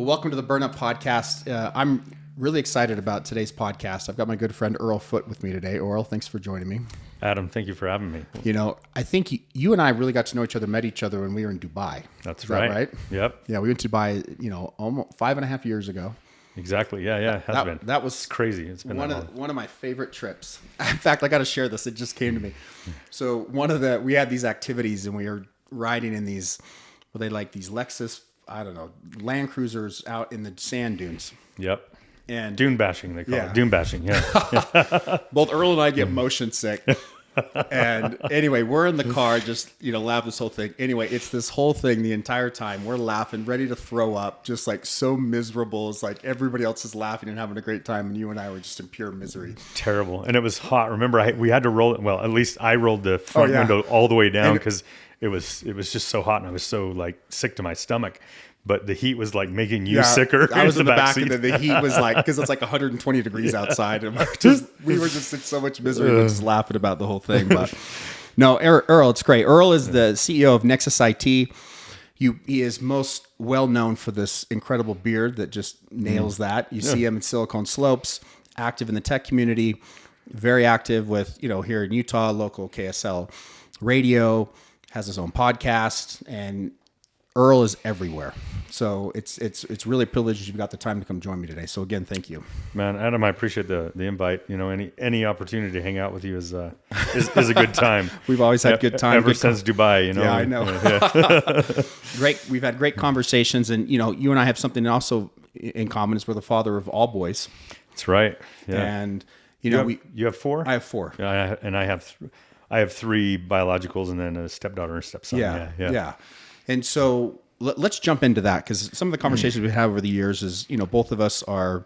Well, welcome to the Burn Up Podcast. I'm really excited about today's podcast. I've got my good friend Earl Foote with me today. Earl, thanks for joining me. Adam, thank you for having me. You know, I think you and I really got to know each other, met each other when we were in Dubai. That's Is right. that right? Yep. Yeah, we went to Dubai, almost 5.5 years ago. Exactly. Yeah. It has been. That was crazy. It's been one of my favorite trips. In fact, I got to share this. It just came to me. So we had these activities and we were riding in these, they like these Lexus, I don't know, Land Cruisers out in the sand dunes. Yep. And dune bashing, they call it. Dune bashing, yeah. Both Earl and I get motion sick. And anyway, we're in the car just, laugh this whole thing. Anyway, it's this whole thing the entire time. We're laughing, ready to throw up, just like so miserable. It's like everybody else is laughing and having a great time. And you and I were just in pure misery. Terrible. And it was hot. Remember, we had to roll it. Well, at least I rolled the front window all the way down because it was just so hot and I was so sick to my stomach. But the heat was making you sicker. I was in the back and the heat was because it's 120 degrees outside. And we were just in so much misery. We're just laughing about the whole thing. But no, Earl, it's great. Earl is the CEO of Nexus IT. He is most well known for this incredible beard that just nails that. You see him in Silicon Slopes, active in the tech community, very active with, here in Utah, local KSL radio, has his own podcast, and Earl is everywhere. So it's really a privilege you've got the time to come join me today. So again, thank you. Man, Adam, I appreciate the invite. Any opportunity to hang out with you is a good time. We've always had good time. Ever since Dubai, Yeah, I know. Great. We've had great conversations, and you and I have something also in common is we're the father of all boys. That's right. Yeah. And you have four? I have four. Yeah, I have three biologicals and then a stepdaughter and a stepson. Yeah. And so let's jump into that because some of the conversations we have over the years is, both of us are,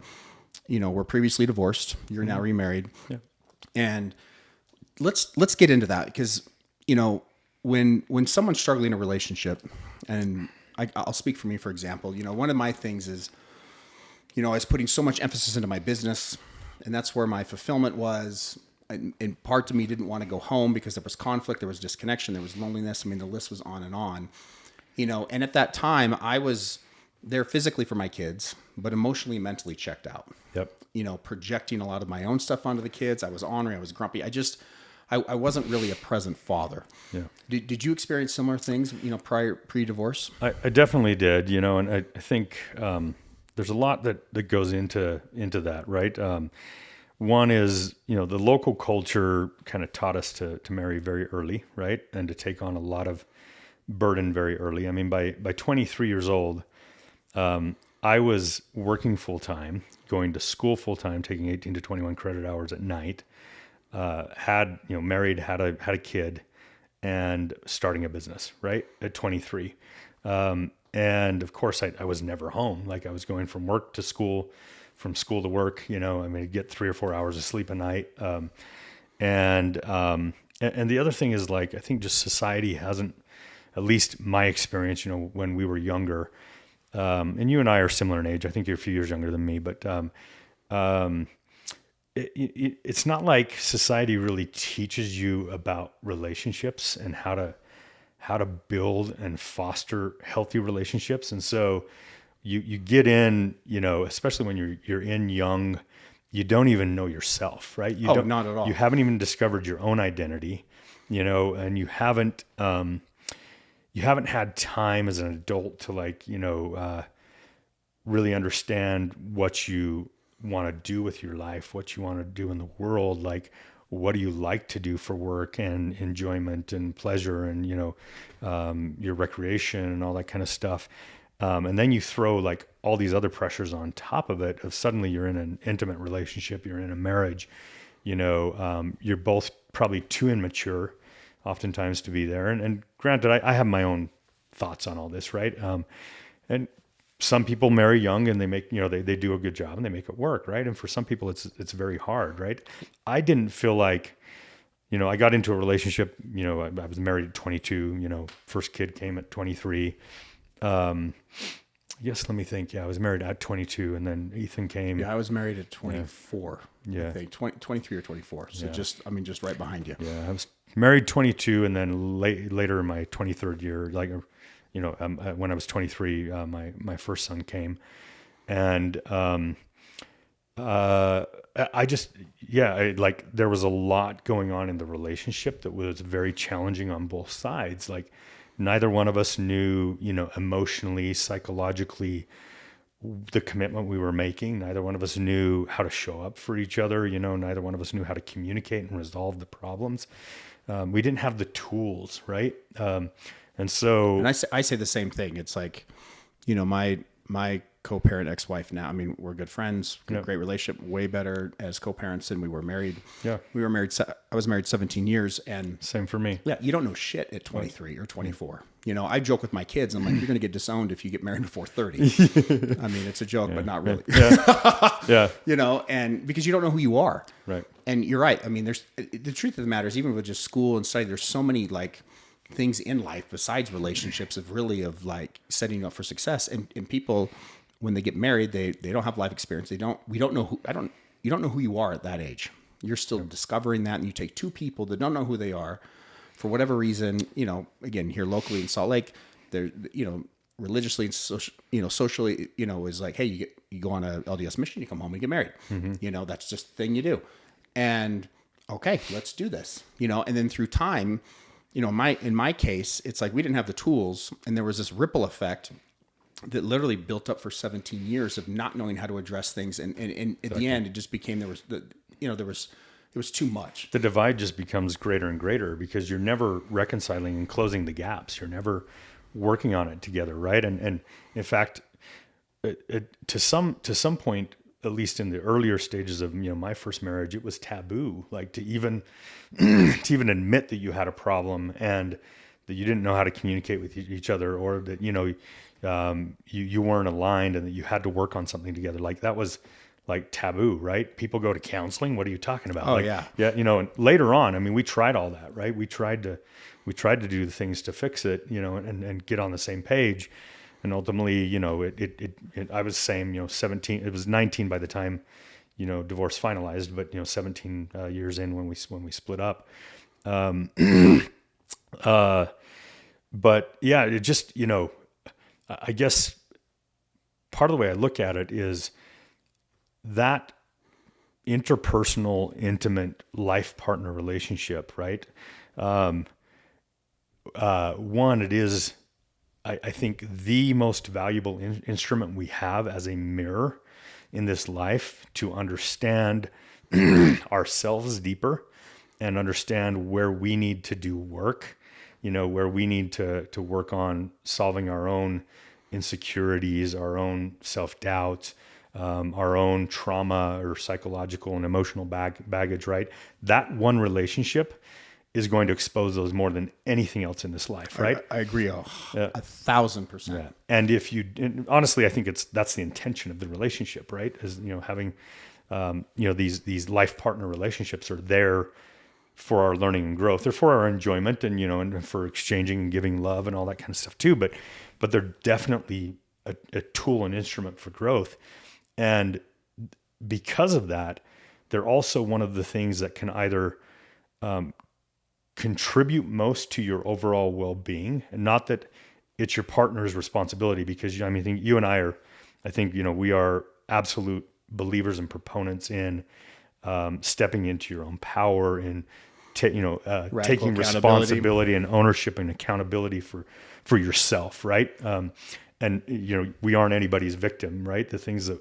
we're previously divorced. You're now remarried. Yeah. And let's get into that because, when someone's struggling in a relationship, and I'll speak for me, for example, one of my things is, I was putting so much emphasis into my business, and that's where my fulfillment was. And part of me didn't want to go home because there was conflict, there was disconnection, there was loneliness. I mean, the list was on and on. And at that time, I was there physically for my kids, but emotionally, mentally checked out. Yep. Projecting a lot of my own stuff onto the kids. I was ornery. I was grumpy. I wasn't really a present father. Yeah. Did you experience similar things, pre-divorce? I definitely did, and I think there's a lot that goes into that, right? One is, the local culture kind of taught us to marry very early, right? And to take on a lot of burden very early. I mean, by 23 years old, I was working full time, going to school full time, taking 18 to 21 credit hours at night. Married, had a kid, and starting a business right at 23. And of course, I was never home. I was going from work to school, from school to work. I'd get 3 or 4 hours of sleep a night. And the other thing is I think just society hasn't. At least my experience, when we were younger, and you and I are similar in age. I think you're a few years younger than me, but it's not like society really teaches you about relationships and how to build and foster healthy relationships. And so you get in, especially when you're in young, you don't even know yourself, right? Not at all. You haven't even discovered your own identity, and you haven't had time as an adult to really understand what you want to do with your life, what you want to do in the world. What do you like to do for work and enjoyment and pleasure and, your recreation and all that kind of stuff. And then you throw all these other pressures on top of it of suddenly you're in an intimate relationship, you're in a marriage, you're both probably too immature oftentimes to be there. And granted, I have my own thoughts on all this, right? And some people marry young and they make, they do a good job and they make it work, right? And for some people, it's very hard, right? I didn't feel like, I got into a relationship, I was married at 22, first kid came at 23. Yes, let me think. Yeah, I was married at 22 and then Ethan came. Yeah, I was married at 24. Yeah. I think 23 or 24. So just right behind you. Yeah, I was married 22 and then later in my 23rd year, when I was 23, my first son came, and I just, like there was a lot going on in the relationship that was very challenging on both sides. Like neither one of us knew, emotionally, psychologically, the commitment we were making. Neither one of us knew how to show up for each other. Neither one of us knew how to communicate and resolve the problems. We didn't have the tools, right? And I say the same thing. It's like, my co-parent ex-wife now, I mean, we're good friends, great relationship, way better as co-parents than we were married. Yeah. We were married. I was married 17 years, and same for me. Yeah. You don't know shit at 23 or 24. I joke with my kids. I'm like, you're going to get disowned if you get married before 30. I mean, it's a joke, but not really. Yeah. And because you don't know who you are. Right. And you're right. I mean, the truth of the matter is, even with just school and study, there's so many like things in life besides relationships of like setting you up for success. And people, when they get married, they don't have life experience. You don't know who you are at that age. You're still discovering that, and you take two people that don't know who they are for whatever reason. Again, here locally in Salt Lake, they're religiously and socially, is like, hey, you go on a LDS mission, you come home and get married. Mm-hmm. That's just the thing you do. And okay, let's do this. And then through time, in my case, it's like we didn't have the tools, and there was this ripple effect that literally built up for 17 years of not knowing how to address things. And at the end, it just became, there was too much. The divide just becomes greater and greater because you're never reconciling and closing the gaps. You're never working on it together. Right. And in fact, to some point, at least in the earlier stages of, my first marriage, it was taboo, like to even admit that you had a problem and that you didn't know how to communicate with each other, or that, you weren't aligned and that you had to work on something together. Like that was like taboo, right? People go to counseling. What are you talking about? Oh, like, yeah. Yeah. And later on, I mean, we tried all that, right? We tried to do the things to fix it, and get on the same page. And ultimately, I was same, 17, it was 19 by the time, divorce finalized, but, 17 years in when we split up. But yeah, it just, I guess part of the way I look at it is that interpersonal, intimate life partner relationship, right? One, it is, I think, the most valuable instrument we have as a mirror in this life to understand ourselves deeper and understand where we need to do work, where we need to work on solving our own insecurities, our own self-doubts, our own trauma or psychological and emotional baggage, right? That one relationship is going to expose those more than anything else in this life, right? I agree 1,000%. Yeah. And honestly, I think that's the intention of the relationship, right? Is, having, these life partner relationships are there for our learning and growth. They're for our enjoyment and, and for exchanging and giving love and all that kind of stuff too. But they're definitely a tool and instrument for growth. And because of that, they're also one of the things that can either, contribute most to your overall well-being, and not that it's your partner's responsibility, because I think you and I think we are absolute believers and proponents in stepping into your own power and taking responsibility and ownership and accountability for yourself, right? And we aren't anybody's victim, right? The things that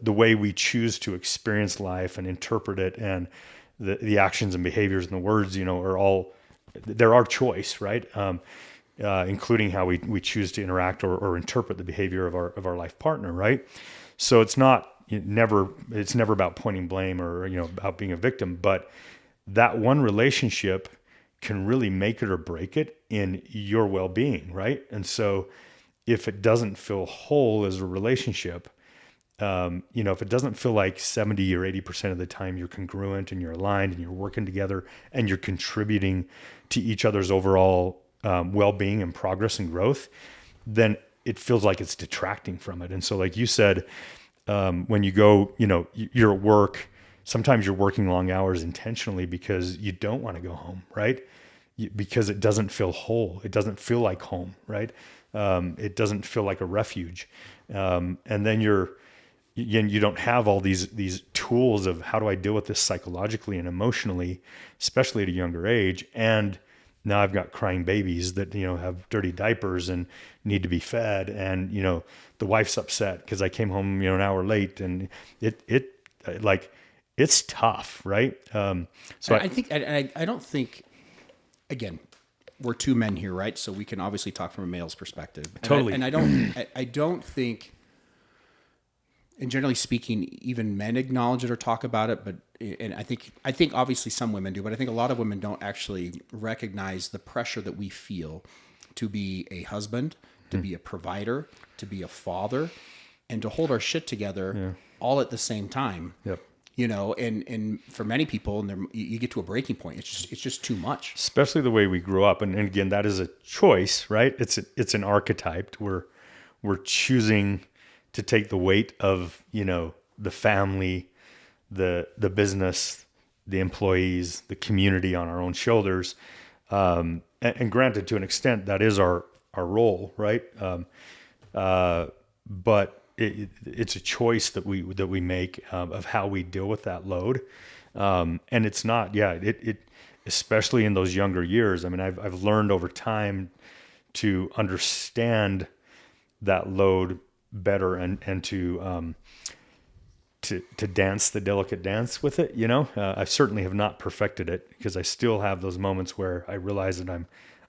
the way we choose to experience life and interpret it, and the actions and behaviors and the words, are all, they're our choice, right? Including how we choose to interact or interpret the behavior of our life partner, right? So it's never about pointing blame or, about being a victim, but that one relationship can really make it or break it in your well-being, right? And so if it doesn't feel whole as a relationship, if it doesn't feel like 70 or 80% of the time you're congruent and you're aligned and you're working together and you're contributing to each other's overall well-being and progress and growth, then it feels like it's detracting from it. And so like you said, when you go, you're at work, sometimes you're working long hours intentionally because you don't want to go home, right? Because it doesn't feel whole. It doesn't feel like home, right? It doesn't feel like a refuge. And then you don't have all these tools of how do I deal with this psychologically and emotionally, especially at a younger age. And now I've got crying babies that, have dirty diapers and need to be fed. And, the wife's upset because I came home, an hour late, and it's tough. Right. So I don't think, again, we're two men here, right? So we can obviously talk from a male's perspective. Totally. I don't think, and generally speaking, even men acknowledge it or talk about it, and I think obviously some women do, but I think a lot of women don't actually recognize the pressure that we feel to be a husband, to be a provider, to be a father, and to hold our shit together all at the same time. Yep. And for many people, and you get to a breaking point. It's just too much. Especially the way we grew up, and again, that is a choice, right? It's an archetype. We're choosing to take the weight of, the family, the business, the employees, the community on our own shoulders. And granted, to an extent, that is our role, right? But it's a choice that we make of how we deal with that load. And it's not, it especially in those younger years. I mean, I've learned over time to understand that load better and to dance the delicate dance with it. I certainly have not perfected it, because I still have those moments where I realize that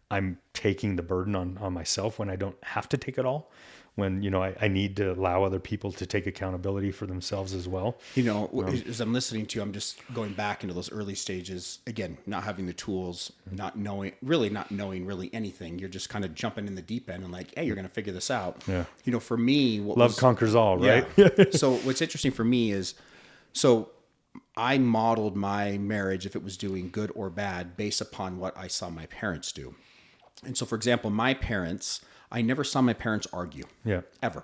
I'm taking the burden on myself when I don't have to take it all, when, I need to allow other people to take accountability for themselves as well. As I'm listening to you, I'm just going back into those early stages, again, not having the tools, not knowing really anything. You're just kind of jumping in the deep end and like, hey, you're going to figure this out. Yeah. For me, love conquers all, right? Yeah. So what's interesting for me is, I modeled my marriage, if it was doing good or bad, based upon what I saw my parents do. And so, for example, I never saw my parents argue. Yeah. Ever.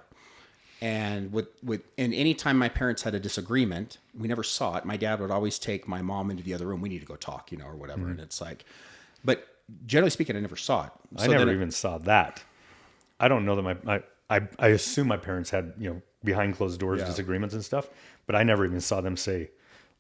And and any time my parents had a disagreement, we never saw it. My dad would always take my mom into the other room. We need to go talk, or whatever. Mm-hmm. And it's like, but generally speaking, I never saw it. So I never even saw that. I don't know that I assume my parents had, behind closed doors disagreements and stuff, but I never even saw them say,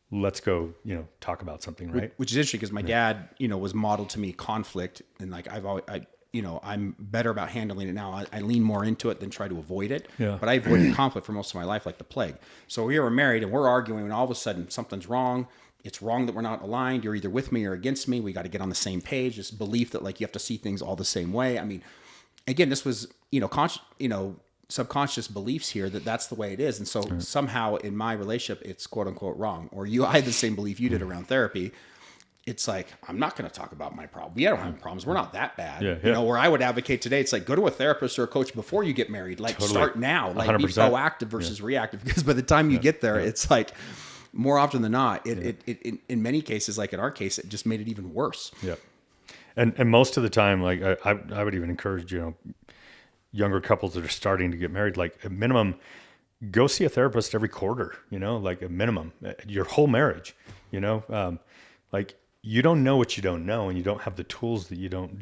let's go, talk about something, right? Which is interesting, because my dad, was modeled to me conflict, and like I'm better about handling it now. I lean more into it than try to avoid it. Yeah. But I avoided conflict for most of my life like the plague. So we were married and we're arguing, and all of a sudden something's wrong. It's wrong that we're not aligned. You're either with me or against me. We got to get on the same page. This belief that like you have to see things all the same way. I mean, again, this was, subconscious beliefs here that's the way it is. And so somehow in my relationship, it's quote unquote wrong. Or I had the same belief you did around therapy. It's like, I'm not going to talk about my problem. We don't have problems. We're not that bad. Where I would advocate today, it's like, go to a therapist or a coach before you get married. Like start now, like 100%. Be proactive versus reactive. Because by the time you get there, it's like more often than not, it in many cases, like in our case, it just made it even worse. Yeah. And most of the time, like I would even encourage, younger couples that are starting to get married, like at minimum, go see a therapist every quarter, like a minimum, your whole marriage, like you don't know what you don't know, and you don't have the tools that you don't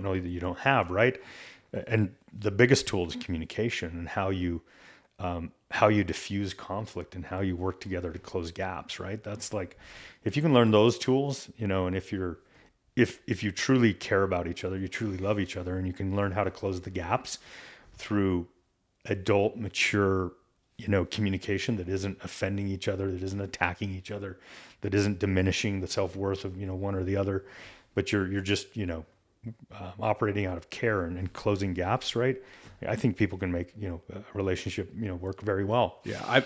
know that you don't have. Right. And the biggest tool is communication, and how you diffuse conflict and how you work together to close gaps. Right. That's like, if you can learn those tools, and if you truly care about each other, you truly love each other, and you can learn how to close the gaps through adult, mature, communication that isn't offending each other, that isn't attacking each other, that isn't diminishing the self-worth of, one or the other, but you're just, operating out of care and closing gaps. Right. I think people can make, a relationship, work very well. Yeah.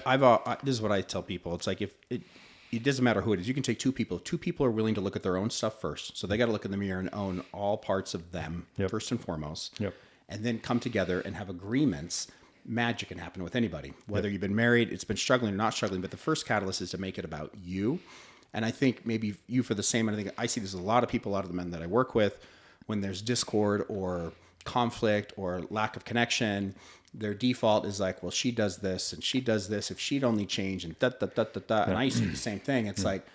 This is what I tell people. It's like, it doesn't matter who it is. You can take two people. If two people are willing to look at their own stuff first, so they got to look in the mirror and own all parts of them first and foremost, and then come together and have agreements. Magic can happen with anybody, whether you've been married, it's been struggling or not struggling. But the first catalyst is to make it about you. And I think maybe you for the same. And I think I see this with a lot of people, a lot of the men that I work with, when there's discord or conflict or lack of connection, their default is like, well, she does this and she does this. If she'd only change and And I used to do the same thing. It's like,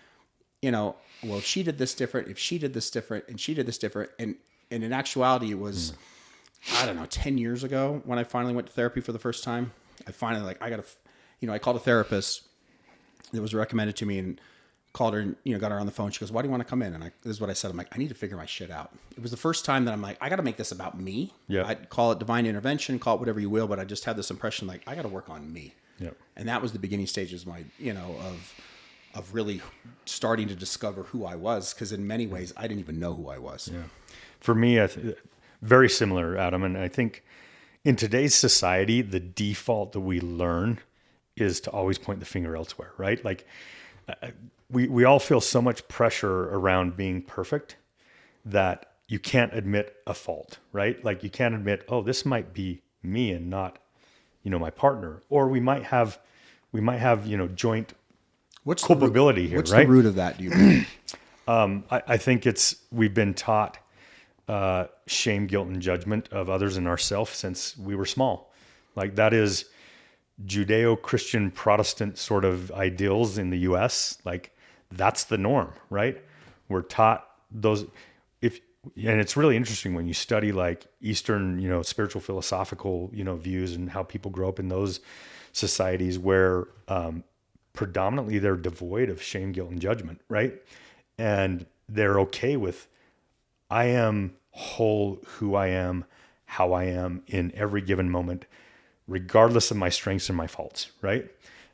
well, she did this different. If she did this different and she did this different. And in actuality, it was I don't know, 10 years ago when I finally went to therapy for the first time. I finally I called a therapist that was recommended to me and called her and, got her on the phone. She goes, why do you want to come in? And this is what I said. I'm like, I need to figure my shit out. It was the first time that I'm like, I got to make this about me. Yeah. I'd call it divine intervention, call it whatever you will, but I just had this impression like I got to work on me. Yep. And that was the beginning stages of my, of really starting to discover who I was. Cause in many ways I didn't even know who I was. Yeah. For me, very similar, Adam. And I think in today's society, the default that we learn is to always point the finger elsewhere, right? Like we all feel so much pressure around being perfect that you can't admit a fault, right? Like you can't admit, oh, this might be me and not, my partner, or we might have, joint culpability here, what's right? the root of that, do you think? I think we've been taught shame, guilt, and judgment of others and ourselves since we were small. Like that is Judeo-Christian Protestant sort of ideals in the U.S. Like that's the norm, right? We're taught those. And it's really interesting when you study like Eastern, spiritual philosophical, views and how people grow up in those societies where predominantly they're devoid of shame, guilt, and judgment, right? And they're okay with, I am whole, who I am, how I am in every given moment, regardless of my strengths and my faults, right?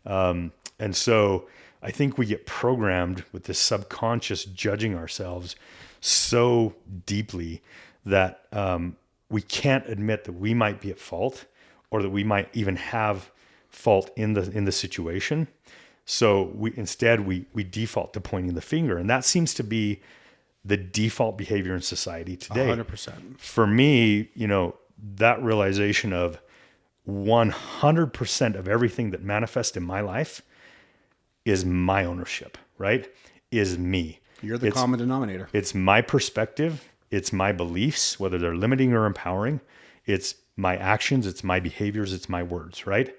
And so I think we get programmed with this subconscious judging ourselves so deeply that we can't admit that we might be at fault or that we might even have fault in the situation. So we default to pointing the finger, and that seems to be the default behavior in society today. 100%. For me, that realization of 100% of everything that manifests in my life is my ownership, right? Is me. You're the common denominator. It's my perspective. It's my beliefs, whether they're limiting or empowering. It's my actions. It's my behaviors. It's my words, right?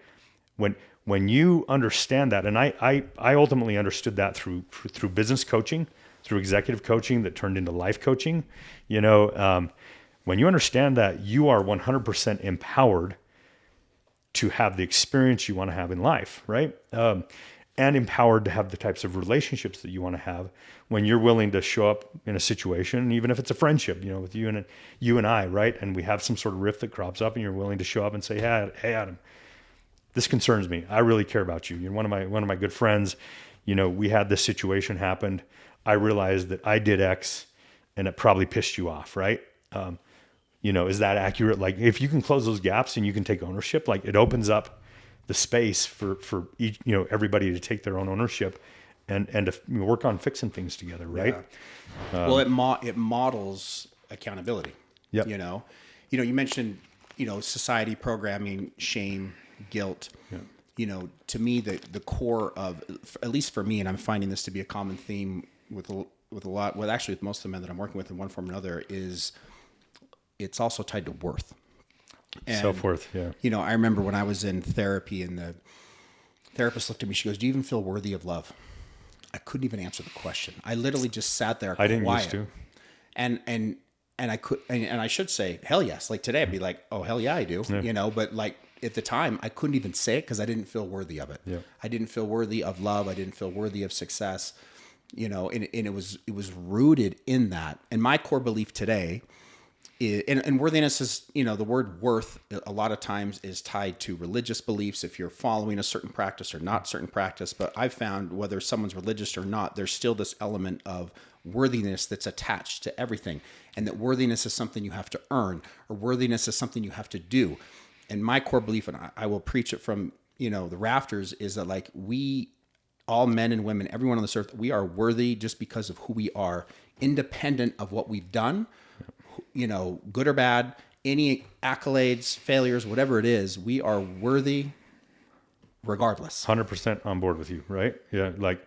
When you understand that, and I ultimately understood that through business coaching, through executive coaching that turned into life coaching, when you understand that you are 100% empowered to have the experience you want to have in life, right? And empowered to have the types of relationships that you want to have when you're willing to show up in a situation, even if it's a friendship, with you and I, right? And we have some sort of rift that crops up and you're willing to show up and say, hey, Adam, this concerns me. I really care about you. You're one of my good friends. We had this situation happen. I realized that I did X and it probably pissed you off, right? Is that accurate? Like if you can close those gaps and you can take ownership, like it opens up the space for each, everybody to take their own ownership and to work on fixing things together, right? Yeah. Well, it models accountability. Yep. You mentioned, society programming, shame, guilt. Yeah. To me, the core of, at least for me, and I'm finding this to be a common theme with most of the men that I'm working with in one form or another, is it's also tied to worth. And, self-worth, yeah. I remember when I was in therapy and the therapist looked at me, she goes, do you even feel worthy of love? I couldn't even answer the question. I literally just sat there quiet. I didn't used to. And I could, and I should say, hell yes. Like today I'd be like, oh, hell yeah, I do. Yeah. But like at the time I couldn't even say it because I didn't feel worthy of it. Yeah. I didn't feel worthy of love. I didn't feel worthy of success, and it was rooted in that. And my core belief today and worthiness is, the word worth a lot of times is tied to religious beliefs, if you're following a certain practice or not certain practice. But I've found whether someone's religious or not, there's still this element of worthiness that's attached to everything. And that worthiness is something you have to earn, or worthiness is something you have to do. And my core belief, and I will preach it from, the rafters, is that like we, all men and women, everyone on this earth, we are worthy just because of who we are, independent of what we've done, good or bad, any accolades, failures, whatever it is, we are worthy regardless. 100% on board with you, right? Yeah, like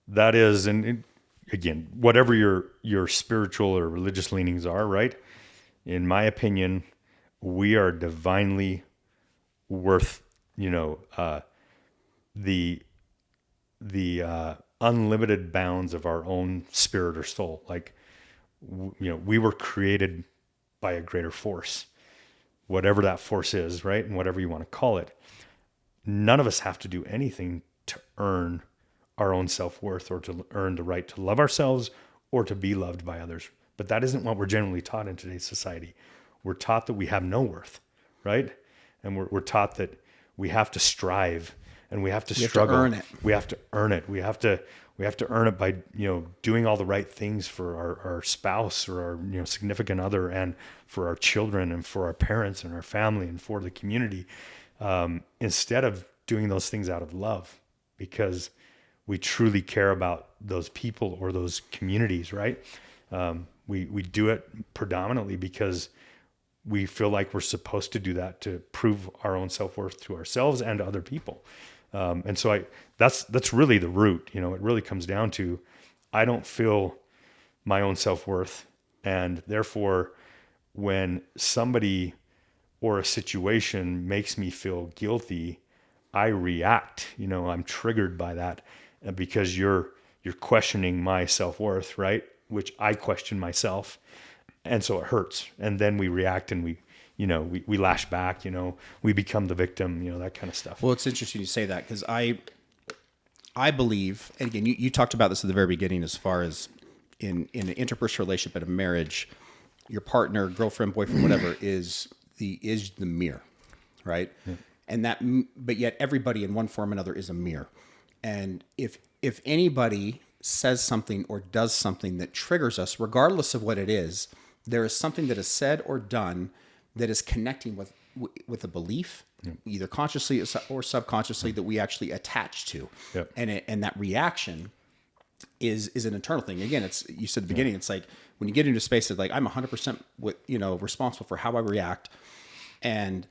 that is, and again, whatever your spiritual or religious leanings are, right? In my opinion, we are divinely worth, the unlimited bounds of our own spirit or soul. Like, we were created by a greater force. whatever that force is, right? And whatever you want to call it. None of us have to do anything to earn our own self-worth or to earn the right to love ourselves or to be loved by others. But that isn't what we're generally taught in today's society. We're taught that we have no worth, right? And we're taught that we have to strive and we have to struggle. Have to earn it. We have to earn it. We have to earn it by, doing all the right things for our spouse or our, significant other, and for our children and for our parents and our family and for the community, instead of doing those things out of love, because we truly care about those people or those communities, right? We do it predominantly because we feel like we're supposed to do that to prove our own self-worth to ourselves and to other people. And so that's really the root. It really comes down to, I don't feel my own self-worth. And therefore, when somebody or a situation makes me feel guilty, I react. I'm triggered by that because you're questioning my self-worth, right? Which I question myself. And so it hurts. And then we react and we lash back, we become the victim, that kind of stuff. Well, it's interesting you say that, because I believe, and again, you talked about this at the very beginning, as far as in an interpersonal relationship, in a marriage, your partner, girlfriend, boyfriend, whatever, is the mirror, right? Yeah. And but yet everybody in one form or another is a mirror. And if anybody says something or does something that triggers us, regardless of what it is, there is something that is said or done that is connecting with a belief, either consciously or subconsciously, that we actually attach to. Yep. And that reaction is an internal thing. Again, you said at the beginning, it's like when you get into space, it's like, I'm 100% responsible for how I react. And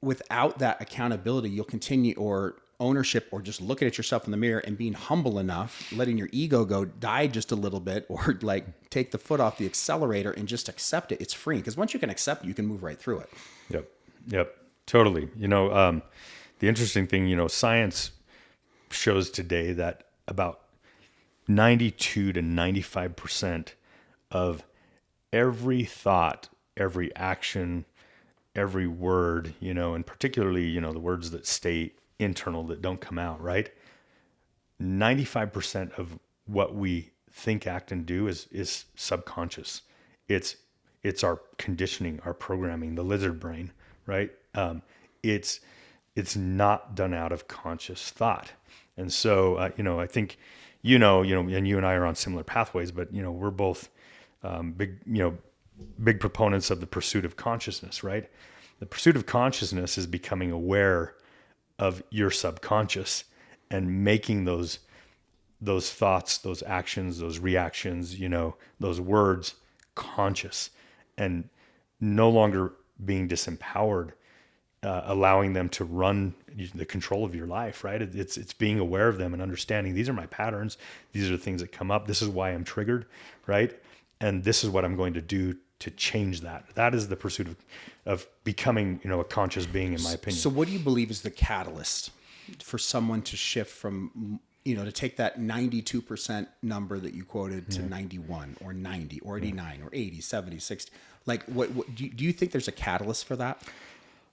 without that accountability, you'll continue, or ownership, or just looking at yourself in the mirror and being humble enough, letting your ego die just a little bit, or like take the foot off the accelerator and just accept it. It's free, because once you can accept it, you can move right through it. Yep. Totally. The interesting thing, science shows today that about 92 to 95% of every thought, every action, every word, and particularly, the words that stay internal, that don't come out, right? 95% of what we think, act, and do is subconscious. It's our conditioning, our programming, the lizard brain, right? It's not done out of conscious thought. And so, I think, and you and I are on similar pathways, but, we're both big proponents of the pursuit of consciousness, right? The pursuit of consciousness is becoming aware of your subconscious and making those thoughts, those actions, those reactions, those words conscious, and no longer being disempowered, allowing them to run the control of your life, right? It's being aware of them and understanding, these are my patterns. These are the things that come up. This is why I'm triggered, right? And this is what I'm going to do to change that. That is the pursuit of becoming, a conscious being, in my opinion. So what do you believe is the catalyst for someone to shift from, to take that 92% number that you quoted to 91 or 90 or 89 or 80, 70, 60? Like, what do you think there's a catalyst for that?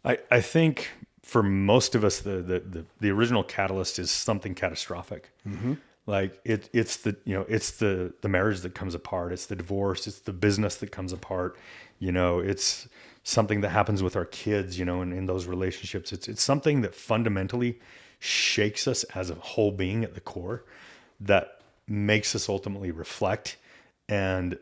I think for most of us, the original catalyst is something catastrophic. Mm-hmm. Like it's the marriage that comes apart. It's the divorce. It's the business that comes apart. It's something that happens with our kids, in those relationships. It's something that fundamentally shakes us as a whole being at the core, that makes us ultimately reflect and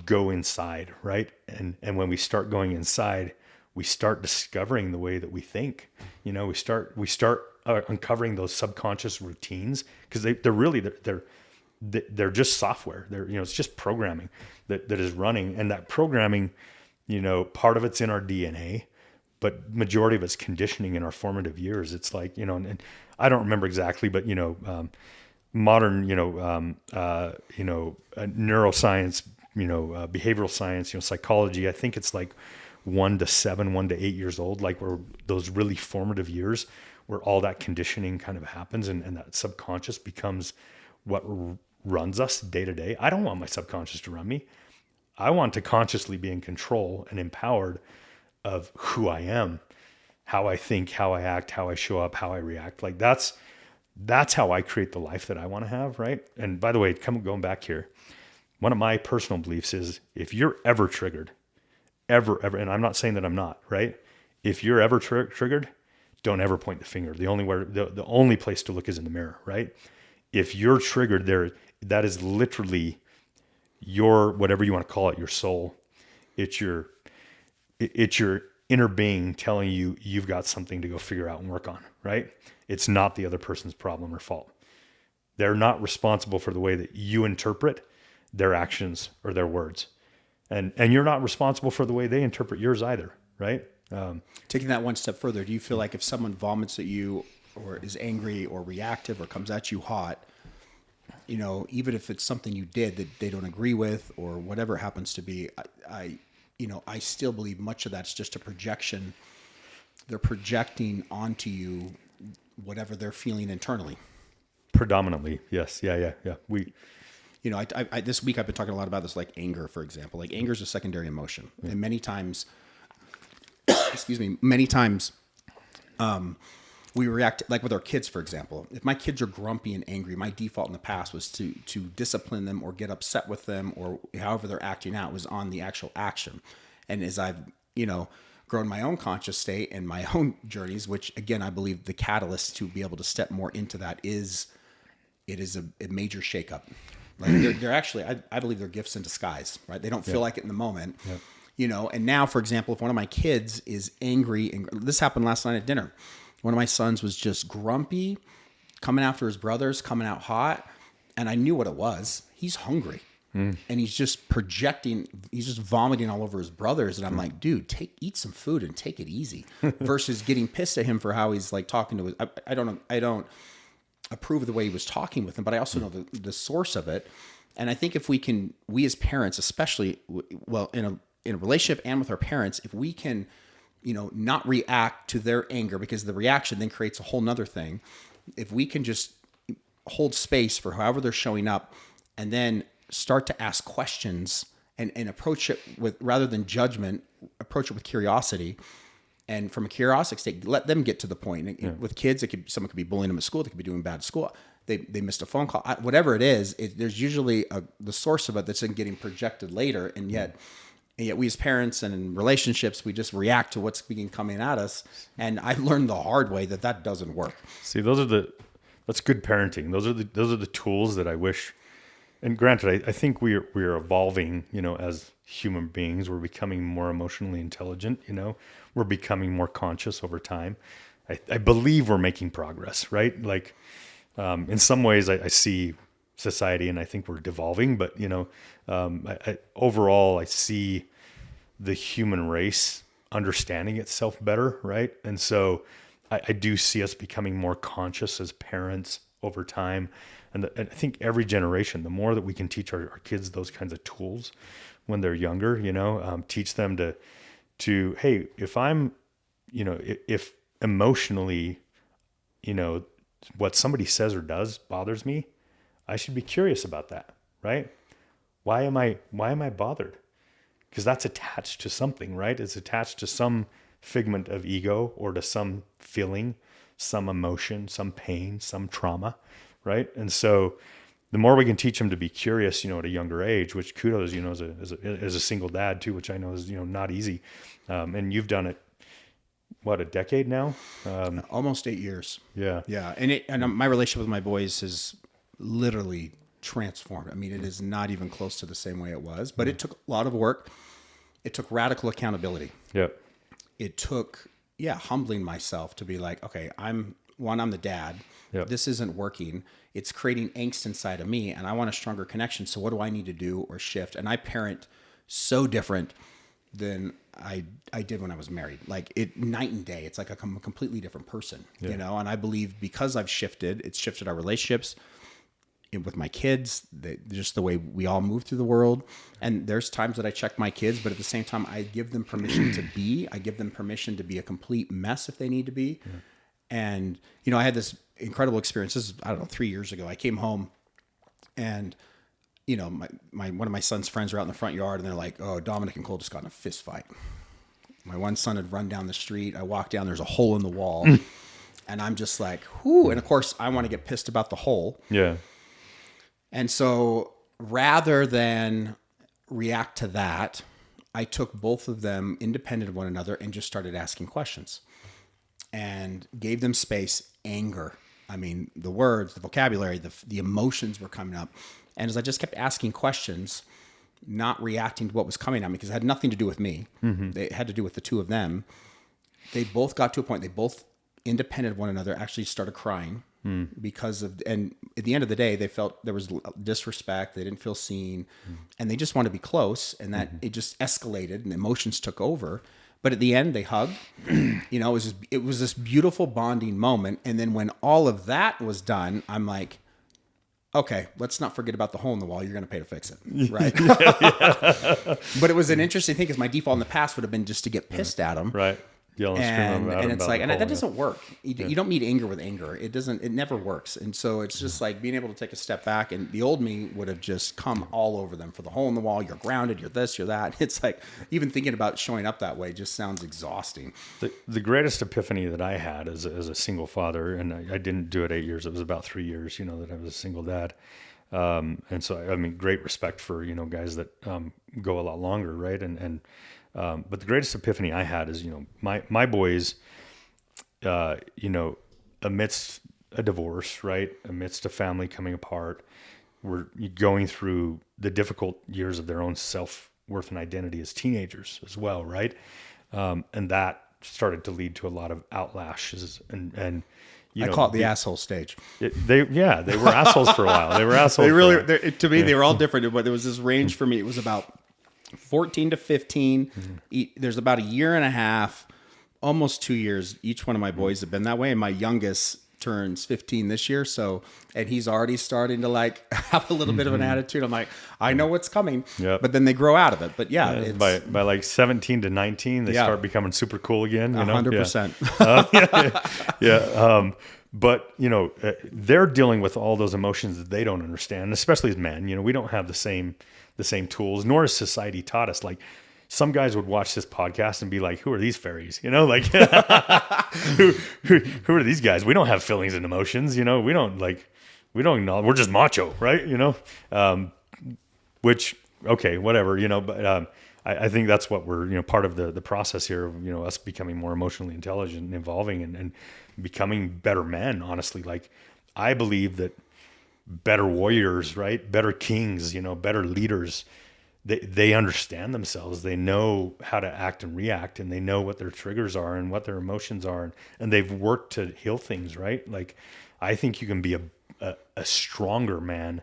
go inside, right? And when we start going inside, we start discovering the way that we think. We start uncovering those subconscious routines, because they're just software. It's just programming that is running, and that programming, part of it's in our DNA, but majority of it's conditioning in our formative years. It's like, and I don't remember exactly, but modern neuroscience, behavioral science, psychology, I think it's like 1 to 7, 1 to 8 years old, like where those really formative years where all that conditioning kind of happens, and that subconscious becomes what runs us day to day. I don't want my subconscious to run me. I want to consciously be in control and empowered of who I am, how I think, how I act, how I show up, how I react. Like that's how I create the life that I want to have. Right. And by the way, going back here, one of my personal beliefs is if you're ever triggered, ever, and I'm not saying that I'm not, right? If you're ever triggered, don't ever point the finger. The only place to look is in the mirror, right? If you're triggered there, that is literally your, whatever you want to call it, your soul. It's your inner being telling you you've got something to go figure out and work on, right? It's not the other person's problem or fault. They're not responsible for the way that you interpret their actions or their words. And you're not responsible for the way they interpret yours either, right? Taking that one step further, do you feel like if someone vomits at you or is angry or reactive or comes at you hot, even if it's something you did that they don't agree with or whatever it happens to be, I still believe much of that's just a projection. They're projecting onto you whatever they're feeling internally. Predominantly, yes. Yeah. I this week I've been talking a lot about this, like anger, for example. Like anger is a secondary emotion. Yeah. And many times, we react like with our kids, for example. If my kids are grumpy and angry, my default in the past was to discipline them or get upset with them or however they're acting out was on the actual action. And as I've, grown my own conscious state and my own journeys, which again, I believe the catalyst to be able to step more into that is a major shakeup. Like they're actually, I believe they're gifts in disguise, right? They don't feel like it in the moment, and now, for example, if one of my kids is angry, and this happened last night at dinner, one of my sons was just grumpy, coming after his brothers, coming out hot. And I knew what it was. He's hungry and he's just projecting, he's just vomiting all over his brothers. And I'm like, dude, eat some food and take it easy versus getting pissed at him for how he's like talking to his, I don't approve of the way he was talking with him, but I also know the source of it. And I think if we as parents, especially, in a relationship and with our parents, if we can, not react to their anger because the reaction then creates a whole nother thing. If we can just hold space for however they're showing up and then start to ask questions and approach it with, rather than judgment, approach it with curiosity. And from a curiosity state, let them get to the point. Yeah. With kids, someone could be bullying them at school. They could be doing bad at school. They missed a phone call. Whatever it is, there's usually the source of it that's getting projected later. And yet we as parents and in relationships, we just react to what's being coming at us. And I've learned the hard way that doesn't work. See, that's good parenting. Those are the tools that I wish. And granted, I think we're evolving, as human beings. We're becoming more emotionally intelligent, we're becoming more conscious over time. I believe we're making progress, right? Like, in some ways I see society and I think we're devolving, but overall I see the human race understanding itself better, right? And so I do see us becoming more conscious as parents over time. And I think every generation, the more that we can teach our kids those kinds of tools when they're younger, teach them to, hey, if I'm, if emotionally, what somebody says or does bothers me, I should be curious about that, right? Why am I bothered? Because that's attached to something, right? It's attached to some figment of ego or to some feeling, some emotion, some pain, some trauma, right? And so the more we can teach them to be curious, at a younger age, which kudos, as a single dad too, which I know is, not easy. And you've done it, what, a decade now? Almost 8 years. Yeah. Yeah. And my relationship with my boys has literally transformed. I mean, it is not even close to the same way it was, but it took a lot of work. It took radical accountability. Yeah. It took, humbling myself to be like, okay, I'm the dad. Yep. This isn't working. It's creating angst inside of me and I want a stronger connection. So what do I need to do or shift? And I parent so different than I did when I was married. Like night and day. It's like I'm a completely different person, and I believe because I've shifted, it's shifted our relationships with my kids, just the way we all move through the world. And there's times that I check my kids, but at the same time, I give them permission I give them permission to be a complete mess if they need to be. Yeah. And, I had this incredible experience. This is, 3 years ago. I came home and one of my son's friends are out in the front yard, and they're like, "Oh, Dominic and Cole just got in a fist fight." My one son had run down the street. I walk down, there's a hole in the wall, and I'm just like, "Whoo!" And of course, I want to get pissed about the hole. Yeah. And so, rather than react to that, I took both of them independent of one another and just started asking questions, and gave them space. Anger. I mean, the words, the vocabulary, the emotions were coming up. And as I just kept asking questions, not reacting to what was coming at me, because it had nothing to do with me. Mm-hmm. It had to do with the two of them. They both got to a point, they both, independent of one another, actually started crying because of, and at the end of the day, they felt there was disrespect. They didn't feel seen, and they just wanted to be close, and that it just escalated and emotions took over. But at the end, they hugged. It was this beautiful bonding moment. And then when all of that was done, I'm like, okay, let's not forget about the hole in the wall. You're going to pay to fix it, right? But it was an interesting thing because my default in the past would have been just to get pissed at them, Right. Yelling, screaming about and it's like, and that hole, doesn't work. You don't meet anger with anger. It doesn't. It never works. And so it's just like being able to take a step back. And the old me would have just come all over them for the hole in the wall. You're grounded. You're this. You're that. It's like even thinking about showing up that way just sounds exhausting. The greatest epiphany that I had as a single father, and I didn't do it 8 years. It was about 3 years. That I was a single dad. And so I mean, great respect for guys that go a lot longer, right? But the greatest epiphany I had is, my boys, amidst a divorce, right? Amidst a family coming apart, were going through the difficult years of their own self-worth and identity as teenagers as well, right? And that started to lead to a lot of outlashes and I call it the asshole stage. They were assholes for a while. They were assholes. To me, they were all different, but there was this range for me. It was about 14 to 15. There's about a year and a half, almost 2 years. Each one of my boys have been that way. And my youngest turns 15 this year. And he's already starting to like have a little bit of an attitude. I'm like, I know what's coming, but then they grow out of it. But by like 17 to 19, they start becoming super cool again. 100%. But they're dealing with all those emotions that they don't understand, especially as men. We don't have the same tools, nor has society taught us. Like some guys would watch this podcast and be like, "Who are these fairies?" Like who are these guys? We don't have feelings and emotions. We don't know. We're just macho, right? Which okay, whatever. But I think that's what we're part of the process here of us becoming more emotionally intelligent and evolving and becoming better men. Honestly, like I believe that better warriors, right? Better kings, better leaders. They understand themselves. They know how to act and react, and they know what their triggers are and what their emotions are, and they've worked to heal things, right? Like, I think you can be a stronger man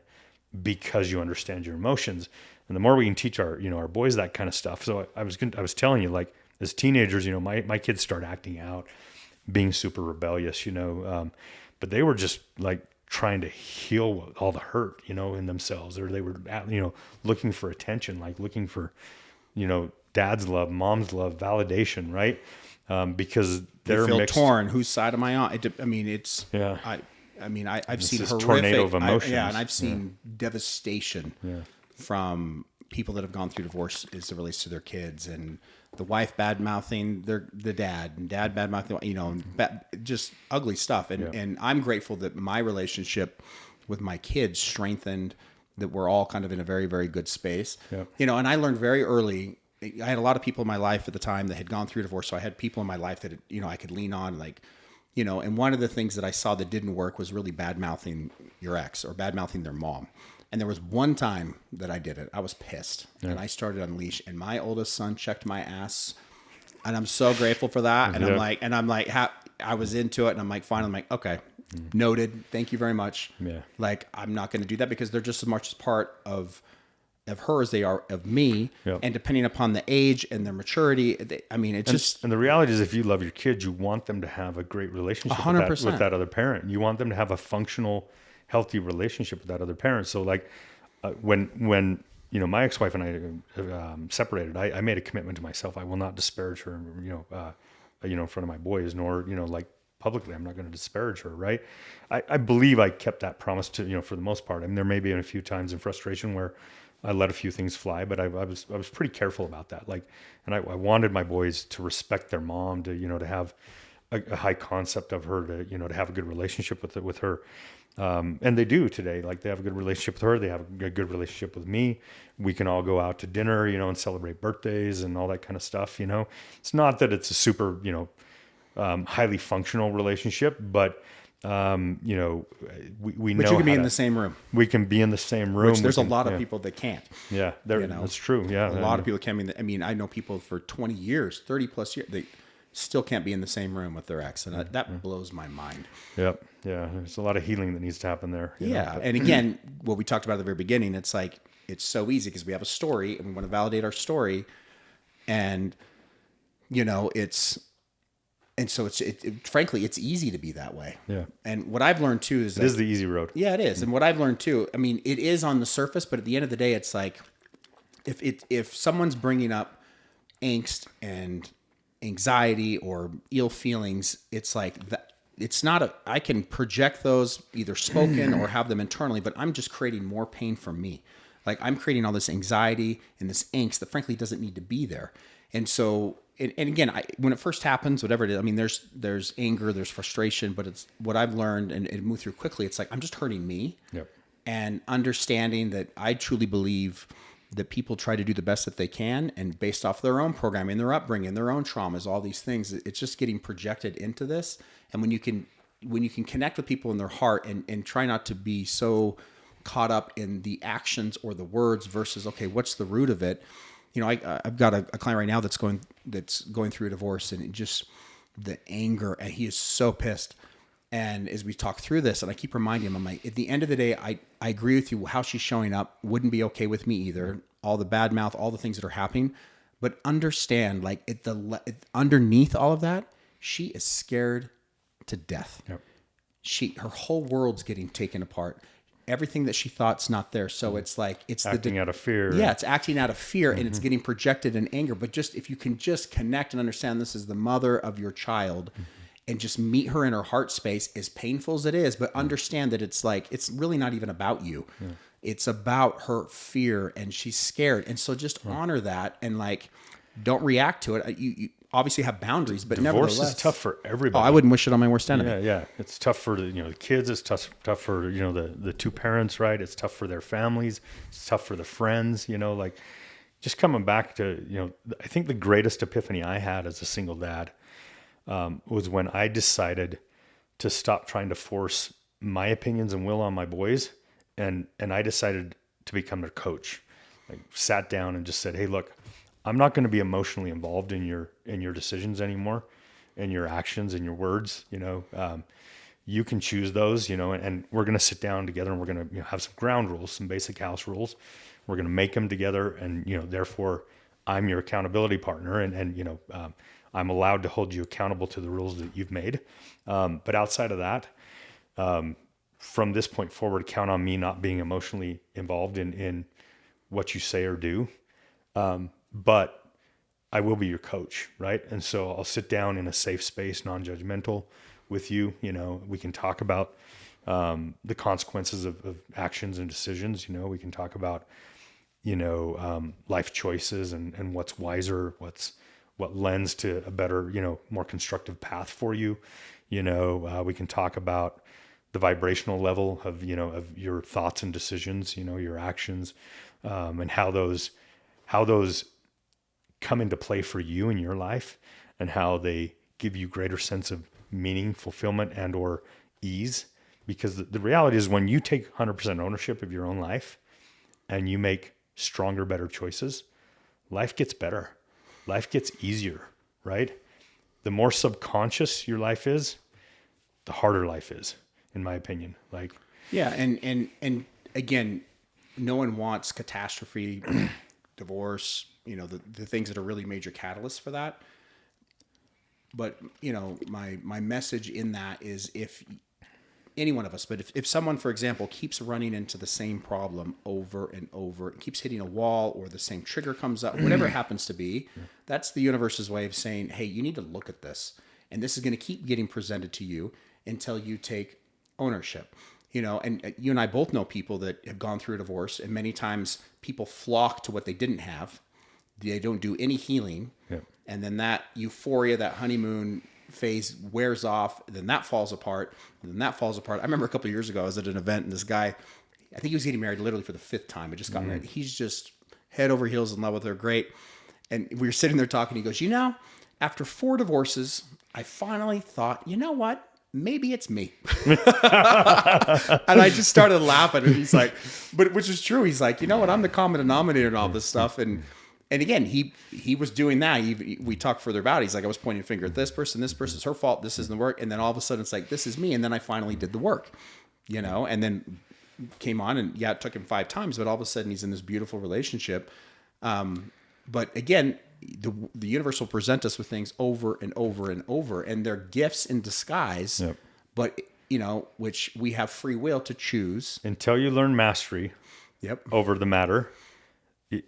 because you understand your emotions, and the more we can teach our boys that kind of stuff. So I was telling you, like as teenagers, my kids start acting out, being super rebellious, but they were just like trying to heal all the hurt, in themselves, or they were, looking for attention, like looking for, dad's love, mom's love, validation, right? Because they're feel mixed. Torn. Whose side am I on? It's I've seen horrific tornado of emotions. And I've seen devastation from people that have gone through divorce as it relates to their kids, and the wife bad mouthing the dad, and dad bad mouthing, just ugly stuff. And I'm grateful that my relationship with my kids strengthened, that we're all kind of in a very, very good space. And I learned very early. I had a lot of people in my life at the time that had gone through divorce, so I had people in my life that I could lean on, like. And one of the things that I saw that didn't work was really bad mouthing your ex or bad mouthing their mom. And there was one time that I did it. I was pissed, and I started Unleash, and my oldest son checked my ass, and I'm so grateful for that. And I'm like, I was into it, and I'm like, fine. I'm like, okay, noted. Thank you very much. Like, I'm not going to do that because they're just as much as part of her as they are of me. And depending upon the age and their maturity, and the reality is, if you love your kids, you want them to have a great relationship 100%. With that other parent. You want them to have a functional, healthy relationship with that other parent. So like when my ex-wife and I separated, I made a commitment to myself. I will not disparage her, in front of my boys, nor, publicly. I'm not going to disparage her, right? I believe I kept that promise to, for the most part. I mean, there may be a few times in frustration where I let a few things fly, but I was pretty careful about that. Like, and I wanted my boys to respect their mom, to have a high concept of her, to have a good relationship with her. And they do today. Like, they have a good relationship with her. They have a good relationship with me. We can all go out to dinner, and celebrate birthdays and all that kind of stuff. It's not that it's a super, highly functional relationship, but we know. But you can be in the same room. We can be in the same room. Which there's a lot of people that can't. Yeah, that's true. Yeah, a lot of people can't be. I mean, I know people for 20 years, 30 plus years, they still can't be in the same room with their ex, and that blows my mind. Yep. Yeah. There's a lot of healing that needs to happen there. And again, what we talked about at the very beginning, it's like, it's so easy because we have a story and we want to validate our story, and so frankly, it's easy to be that way. Yeah. And what I've learned too is it is the easy road. Yeah, it is. And what I've learned too, I mean, it is on the surface, but at the end of the day, it's like, if someone's bringing up angst and anxiety or ill feelings, it's like that. It's not I can project those either spoken or have them internally, but I'm just creating more pain for me. Like, I'm creating all this anxiety and this angst that frankly doesn't need to be there. And so, and again, when it first happens, whatever it is, I mean, there's anger, there's frustration, but it's what I've learned and it moved through quickly. It's like, I'm just hurting me. Yep. And understanding that I truly believe that people try to do the best that they can, and based off their own programming, their upbringing, their own traumas, all these things, it's just getting projected into this. And when you can connect with people in their heart and try not to be so caught up in the actions or the words versus, okay, what's the root of it? I've got a client right now that's going through a divorce, and it just the anger, and he is so pissed. And as we talk through this, and I keep reminding him, I'm like, at the end of the day, I agree with you. How she's showing up wouldn't be okay with me either. All the bad mouth, all the things that are happening, but understand, like, underneath all of that, she is scared to death. Yep. Her whole world's getting taken apart. Everything that she thought's not there. So it's like, it's acting out of fear. Yeah, it's acting out of fear, and it's getting projected in anger. But just, if you can just connect and understand this is the mother of your child, and just meet her in her heart space, as painful as it is, but understand that it's like, it's really not even about you. Yeah. It's about her fear, and she's scared. And so just honor that, and like, don't react to it. You obviously have boundaries, but divorce nevertheless, is tough for everybody. I wouldn't wish it on my worst enemy. Yeah. It's tough for the kids. It's tough for the two parents, right? It's tough for their families. It's tough for the friends. Like, just coming back to I think the greatest epiphany I had as a single dad was when I decided to stop trying to force my opinions and will on my boys, and I decided to become their coach. Like, sat down and just said, "Hey, look, I'm not going to be emotionally involved in your decisions anymore, in your actions and your words. You can choose those, and we're going to sit down together, and we're going to have some ground rules, some basic house rules. We're going to make them together, and therefore I'm your accountability partner, and I'm allowed to hold you accountable to the rules that you've made. But outside of that, from this point forward, count on me not being emotionally involved in what you say or do. But I will be your coach, right? And so I'll sit down in a safe space, non-judgmental with you. We can talk about the consequences of actions and decisions. We can talk about, life choices and what's wiser, what lends to a better, more constructive path for you. We can talk about the vibrational level of your thoughts and decisions, your actions, and how those come into play for you in your life, and how they give you greater sense of meaning, fulfillment, and or ease. Because the reality is, when you take 100% ownership of your own life and you make stronger, better choices, life gets better. Life gets easier, right? The more subconscious your life is, the harder life is, in my opinion. Like, yeah. And again, no one wants catastrophe, divorce, the things that are really major catalysts for that. But, my message in that is, if any one of us, but if someone, for example, keeps running into the same problem over and over, and keeps hitting a wall, or the same trigger comes up, whatever it happens to be, that's the universe's way of saying, hey, you need to look at this. and this is going to keep getting presented to you until you take ownership. And you and I both know people that have gone through a divorce, and many times people flock to what they didn't have. They don't do any healing. Yeah. And then that euphoria, that honeymoon phase wears off. Then that falls apart. And then that falls apart. I remember a couple of years ago, I was at an event, and this guy, I think he was getting married literally for the 5th time. I just got married. He's just head over heels in love with her. Great. And we were sitting there talking. He goes, after 4 divorces, I finally thought, you know what? Maybe it's me. And I just started laughing. And he's like, but which is true. He's like, you know what? I'm the common denominator in all this stuff. And again, he was doing that. We talked further about it. He's like, I was pointing a finger at this person. This person's her fault. This isn't the work. And then all of a sudden it's like, this is me. And then I finally did the work, and then came on, and it took him 5 times, but all of a sudden he's in this beautiful relationship. But again, the universe will present us with things over and over and over, and they're gifts in disguise. Yep. But which we have free will to choose. Until you learn mastery. Yep. Over the matter,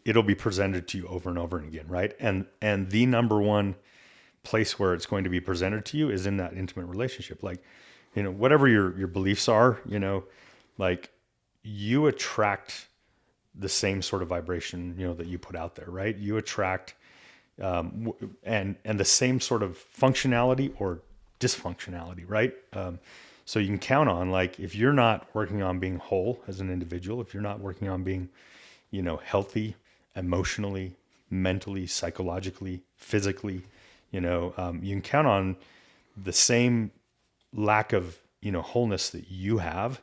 it'll be presented to you over and over again, right? And the number one place where it's going to be presented to you is in that intimate relationship. Like, whatever your beliefs are, like, you attract the same sort of vibration, that you put out there, right? You attract and the same sort of functionality or dysfunctionality, right? So you can count on, like, if you're not working on being whole as an individual, if you're not working on being, healthy, emotionally, mentally, psychologically, physically, you can count on the same lack of, wholeness that you have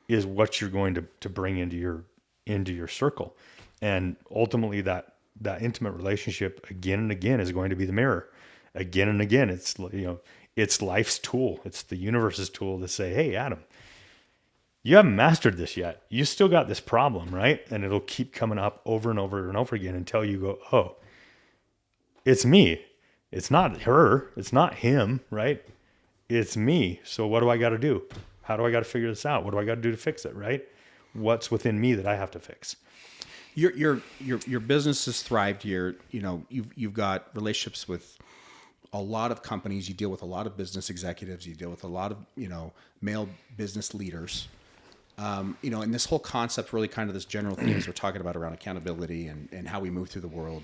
is what you're going to bring into your circle. And ultimately that intimate relationship again and again is going to be the mirror. Again and again, it's life's tool. It's the universe's tool to say, hey, Adam, you haven't mastered this yet. You still got this problem, right? And it'll keep coming up over and over and over again until you go, oh, it's me. It's not her. It's not him, right? It's me. So what do I got to do? How do I got to figure this out? What do I got to do to fix it, right? What's within me that I have to fix? Your business has thrived here. You've got relationships with a lot of companies. You deal with a lot of business executives. You deal with a lot of, male business leaders. And this whole concept, really kind of this general themes we're talking about around accountability and how we move through the world.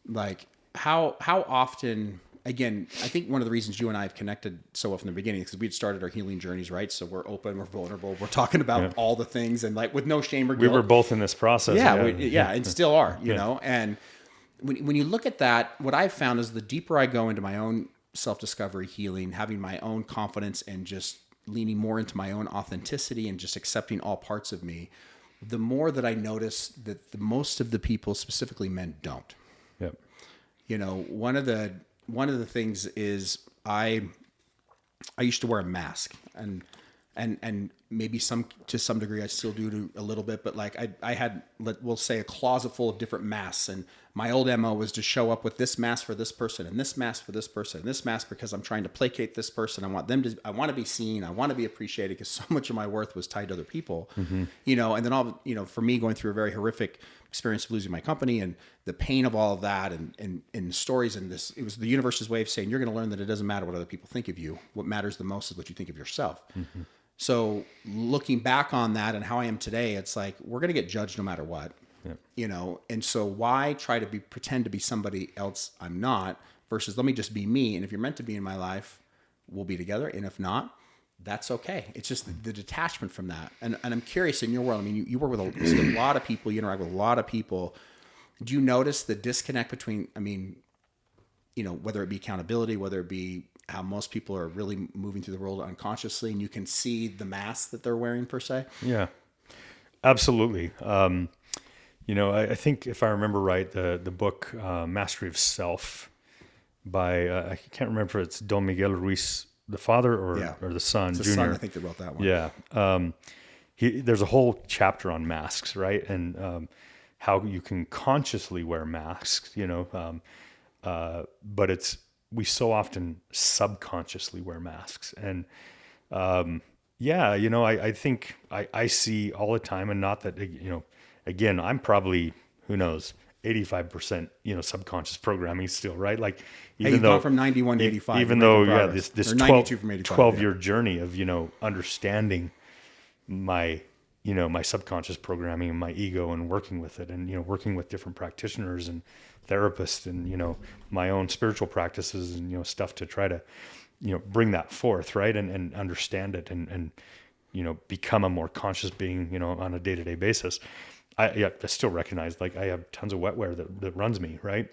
Like how often, again, I think one of the reasons you and I have connected so well from the beginning is because we'd started our healing journeys, right? So we're open, we're vulnerable, we're talking about all the things, and like with no shame or guilt. We were both in this process. Yeah, and still are, know. And when you look at that, what I've found is the deeper I go into my own self-discovery, healing, having my own confidence, and just leaning more into my own authenticity and just accepting all parts of me, the more that I notice that the most of the people, specifically men, don't. Yep. One of the things is I used to wear a mask, and maybe to some degree I still do a little bit, but like I had, we'll say, a closet full of different masks, and my old MO was to show up with this mask for this person and this mask for this person and this mask because I'm trying to placate this person. I want to be seen. I want to be appreciated, because so much of my worth was tied to other people, and then for me, going through a very horrific experience of losing my company and the pain of all of that and stories, and this, it was the universe's way of saying, you're going to learn that it doesn't matter what other people think of you. What matters the most is what you think of yourself. Mm-hmm. So looking back on that and how I am today, it's like, we're going to get judged no matter what, and so why try to pretend to be somebody else I'm not, versus let me just be me. And if you're meant to be in my life, we'll be together. And if not, that's okay. It's just the detachment from that. And I'm curious, in your world, I mean, you work with a lot of people, you interact with a lot of people. Do you notice the disconnect between, whether it be accountability, whether it be how most people are really moving through the world unconsciously, and you can see the mask that they're wearing per se? Yeah, absolutely. I think if I remember right, the book Mastery of Self by, I can't remember if it's Don Miguel Ruiz, the father or the son, it's the Junior. Son, I think, that wrote that one. Yeah. There's a whole chapter on masks, right? And how you can consciously wear masks, but we so often subconsciously wear masks. And I think I see all the time, and not that, again, I'm probably, who knows, 85%, subconscious programming still, right? Like, Hey, you've gone from 91 to 85. even You're though, making yeah, progress. this Or 92 from 85. 12-year journey of, understanding my, my subconscious programming and my ego and working with it, and, working with different practitioners and therapists and, my own spiritual practices and, stuff to try to, bring that forth, right? And understand it and, become a more conscious being, on a day-to-day basis. I still recognize, like, I have tons of wetware that runs me, right?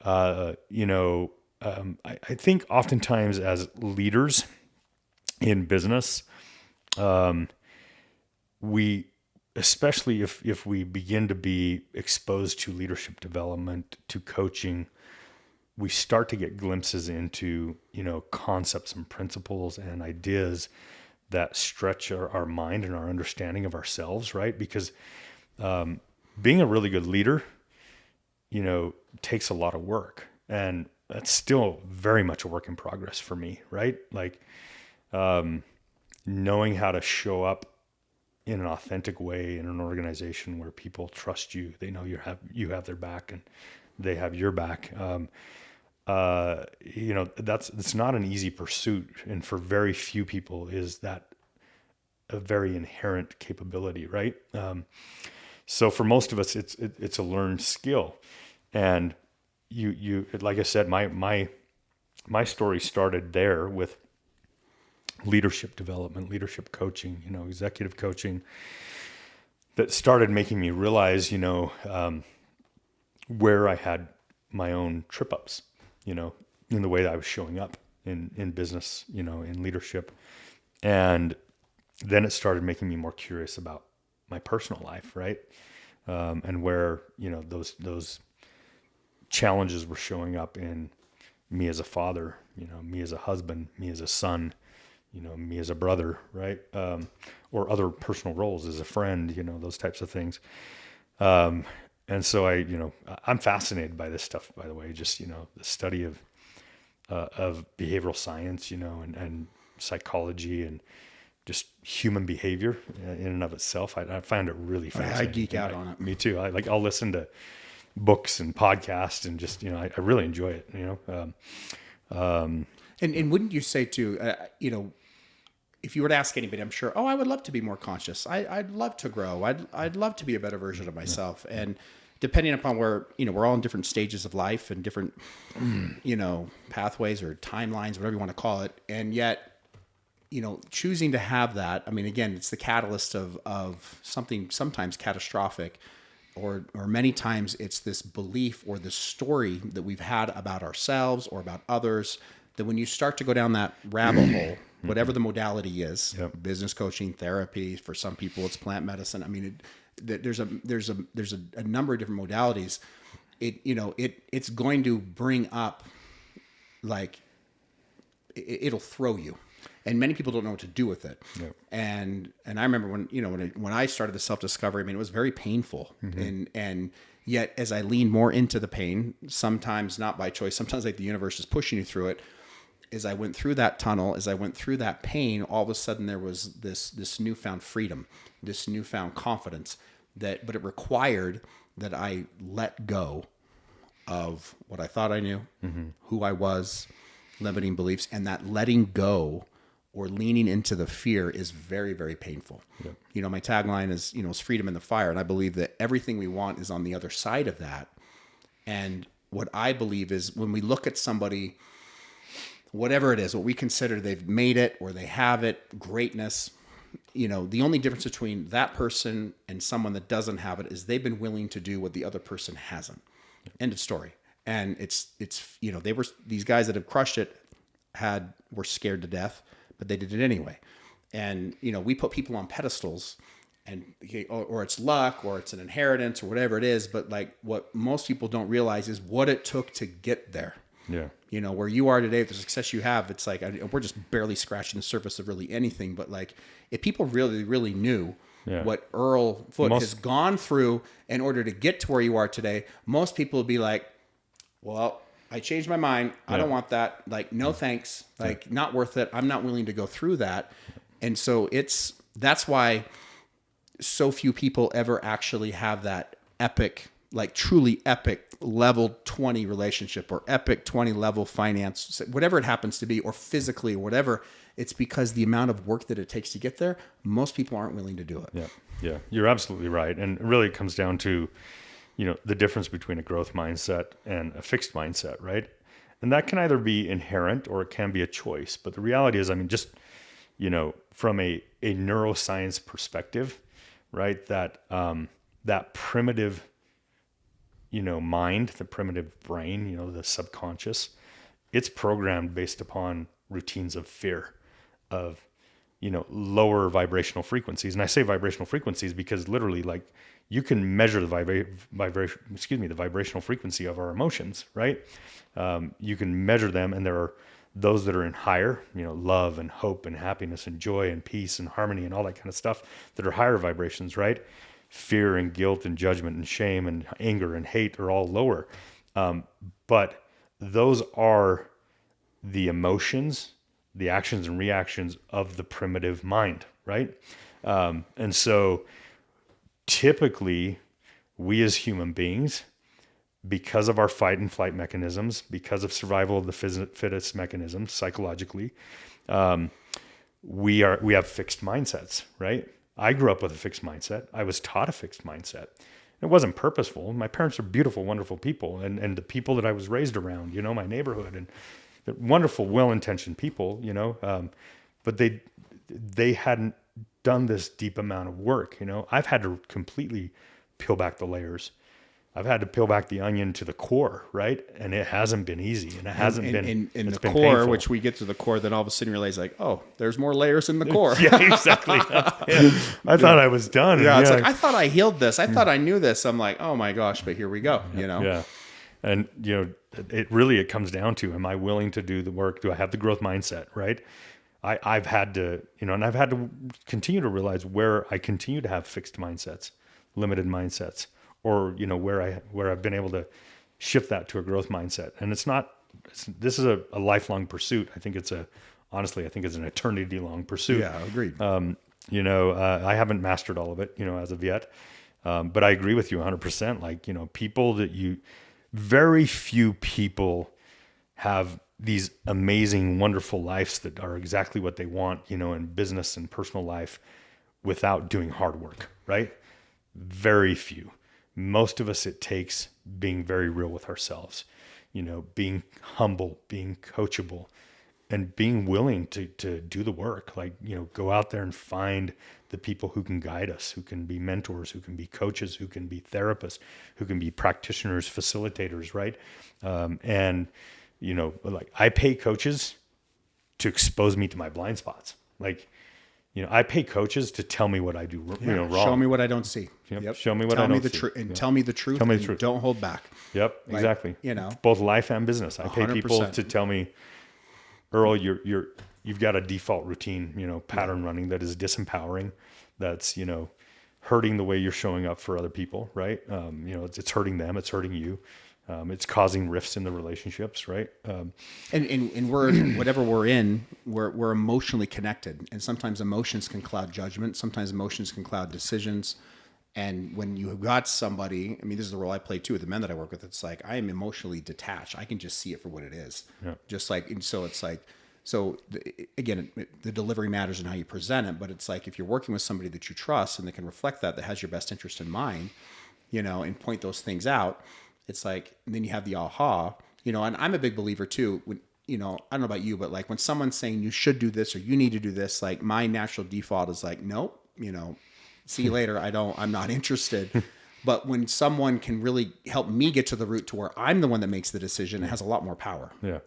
I think oftentimes as leaders in business, we, especially if we begin to be exposed to leadership development, to coaching, we start to get glimpses into, concepts and principles and ideas that stretch our mind and our understanding of ourselves, right? Because being a really good leader, takes a lot of work, and that's still very much a work in progress for me, right? Like, knowing how to show up in an authentic way in an organization where people trust you, they know you have their back and they have your back. It's not an easy pursuit, and for very few people is that a very inherent capability, right? So for most of us, it's a learned skill, and you like I said, my story started there with leadership development, leadership coaching, executive coaching, that started making me realize, where I had my own trip ups, in the way that I was showing up in business, in leadership. And then it started making me more curious about my personal life, right? And where, those challenges were showing up in me as a father, me as a husband, me as a son, me as a brother, right? Or other personal roles as a friend, those types of things. And so I'm fascinated by this stuff, by the way, just, the study of behavioral science, and psychology and just human behavior in and of itself. I find it really fascinating. I geek out on it. Me too. I'll listen to books and podcasts and just, I really enjoy it, And wouldn't you say too, if you were to ask anybody, I'm sure, I would love to be more conscious. I'd love to grow. I'd love to be a better version of myself. Yeah. And depending upon where, we're all in different stages of life and different, pathways or timelines, whatever you want to call it. And yet, choosing to have that, I mean, again, it's the catalyst of something sometimes catastrophic, or many times it's this belief or this story that we've had about ourselves or about others, that when you start to go down that rabbit hole, whatever the modality is, yep. Business coaching, therapy, for some people it's plant medicine. I mean, there's a number of different modalities. It's going to bring up, like, it'll throw you. And many people don't know what to do with it. Yep. And I remember when I started the self-discovery, I mean, it was very painful. Mm-hmm. And yet as I leaned more into the pain, sometimes not by choice, sometimes like the universe is pushing you through it. As I went through that tunnel, as I went through that pain, all of a sudden there was this newfound freedom, this newfound confidence but it required that I let go of what I thought I knew, mm-hmm. who I was, limiting beliefs, and that letting go or leaning into the fear is very, very painful. Yep. My tagline is, is freedom in the fire. And I believe that everything we want is on the other side of that. And what I believe is when we look at somebody, whatever it is, what we consider they've made it or they have it, greatness, the only difference between that person and someone that doesn't have it is they've been willing to do what the other person hasn't. End of story. And it's these guys that have crushed it were scared to death, but they did it anyway. And, we put people on pedestals and, or it's luck or it's an inheritance or whatever it is. But like what most people don't realize is what it took to get there. Yeah. Where you are today, the success you have, it's like, we're just barely scratching the surface of really anything. But like, if people really, really knew what Earl Foote has gone through in order to get to where you are today, most people would be like, well, I changed my mind. I don't want that. Like, no, thanks. Like, not worth it. I'm not willing to go through that. And so that's why so few people ever actually have that epic, like truly epic level 20 relationship or epic 20 level finance, whatever it happens to be, or physically or whatever, it's because the amount of work that it takes to get there, most people aren't willing to do it. Yeah. Yeah. You're absolutely right. And really it comes down to, the difference between a growth mindset and a fixed mindset, right? And that can either be inherent or it can be a choice. But the reality is, just, from a neuroscience perspective, right, that primitive, mind, the primitive brain, the subconscious, it's programmed based upon routines of fear, of, lower vibrational frequencies. And I say vibrational frequencies because literally, like, you can measure the the vibrational frequency of our emotions, right? You can measure them, and there are those that are in higher, love and hope and happiness and joy and peace and harmony and all that kind of stuff that are higher vibrations, right? Fear and guilt and judgment and shame and anger and hate are all lower. But those are the emotions, the actions and reactions of the primitive mind, right? And so typically we as human beings, because of our fight and flight mechanisms, because of survival of the fittest mechanisms psychologically, we have fixed mindsets, right? I grew up with a fixed mindset. I was taught a fixed mindset. It wasn't purposeful. My parents are beautiful, wonderful people. And the people that I was raised around, my neighborhood, and they're wonderful, well-intentioned people, but they hadn't done this deep amount of work. I've had to completely peel back the layers. I've had to peel back the onion to the core, right? And it hasn't been easy, and it hasn't been in it's the been core, painful. which we get to the core, then all of a sudden you realize, like, oh, there's more layers in the core. Yeah, exactly. Yeah. I thought I was done. Yeah, it's like, I thought I healed this. I thought I knew this. I'm like, oh my gosh, but here we go, Yeah. And, it comes down to, am I willing to do the work? Do I have the growth mindset, right? I've had to, and I've had to continue to realize where I continue to have fixed mindsets, limited mindsets, or, where I've been able to shift that to a growth mindset. And this is a lifelong pursuit. Honestly, I think it's an eternity long pursuit. Yeah, agreed. I haven't mastered all of it, as of yet. But I agree with you 100%. Like, very few people have these amazing, wonderful lives that are exactly what they want, in business and personal life without doing hard work, right? Very few. Most of us, it takes being very real with ourselves, being humble, being coachable, and being willing to do the work. Like, go out there and find the people who can guide us, who can be mentors, who can be coaches, who can be therapists, who can be practitioners, facilitators, right? Like, I pay coaches to expose me to my blind spots. Like, I pay coaches to tell me what I do wrong. Show me what I don't see. Yep. Show me what I don't see. Tell me the truth. Tell me the truth. Don't hold back. Yep, Like, exactly. Both life and business. I pay people 100%. to tell me, Earl, you've got a default routine, pattern running that is disempowering. That's, hurting the way you're showing up for other people, right? It's hurting them. It's hurting you. It's causing rifts in the relationships, right? And we're whatever we're in, we're emotionally connected, and sometimes emotions can cloud judgment. Sometimes emotions can cloud decisions. And when you have got somebody, this is the role I play too with the men that I work with. It's like, I am emotionally detached. I can just see it for what it is. Yeah. Just like, and so it's like, again, the delivery matters in how you present it, but it's like, if you're working with somebody that you trust and that can reflect that has your best interest in mind, and point those things out, it's like, and then you have the aha, and I'm a big believer too. When, I don't know about you, but like when someone's saying you should do this or you need to do this, like my natural default is like, nope, see you later. I'm not interested. But when someone can really help me get to the root to where I'm the one that makes the decision, it has a lot more power. Yeah.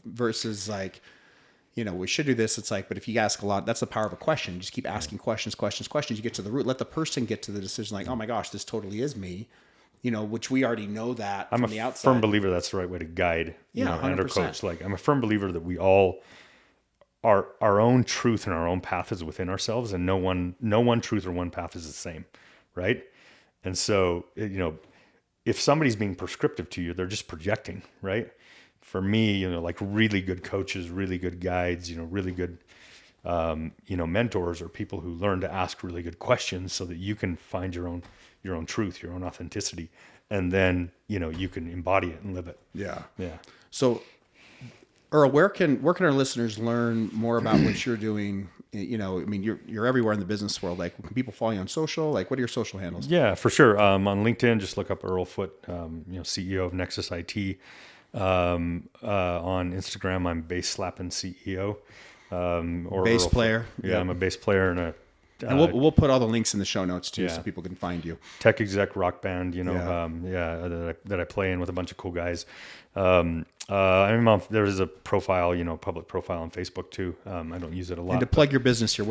Versus like, we should do this. It's like, but if you ask a lot, that's the power of a question. You just keep asking questions. You get to the root. Let the person get to the decision. Like, oh my gosh, this totally is me. Which we already know that from the outside. I'm a firm believer that's the right way to guide, and or coach. Like, I'm a firm believer that we all, our own truth and our own path is within ourselves, and no one truth or one path is the same, right? And so, if somebody's being prescriptive to you, they're just projecting, right? For me, like really good coaches, really good guides, really good, mentors, or people who learn to ask really good questions so that you can find your own truth, your own authenticity. and then, you can embody it and live it. Yeah. Yeah. So, Earl, where can our listeners learn more about what you're doing? I mean, you're everywhere in the business world. Like, can people follow you on social? Like, what are your social handles? Yeah, for sure. On LinkedIn, just look up Earl Foote, CEO of Nexus IT. On Instagram, I'm Bass Slappin' CEO. Or Bass Earl player. Foote. Yeah, I'm a bass player and And we'll put all the links in the show notes too, yeah. so people can find you. tech exec rock band, that I play in with a bunch of cool guys. There's a profile, public profile on Facebook too. I don't use it a lot. And to plug your business here,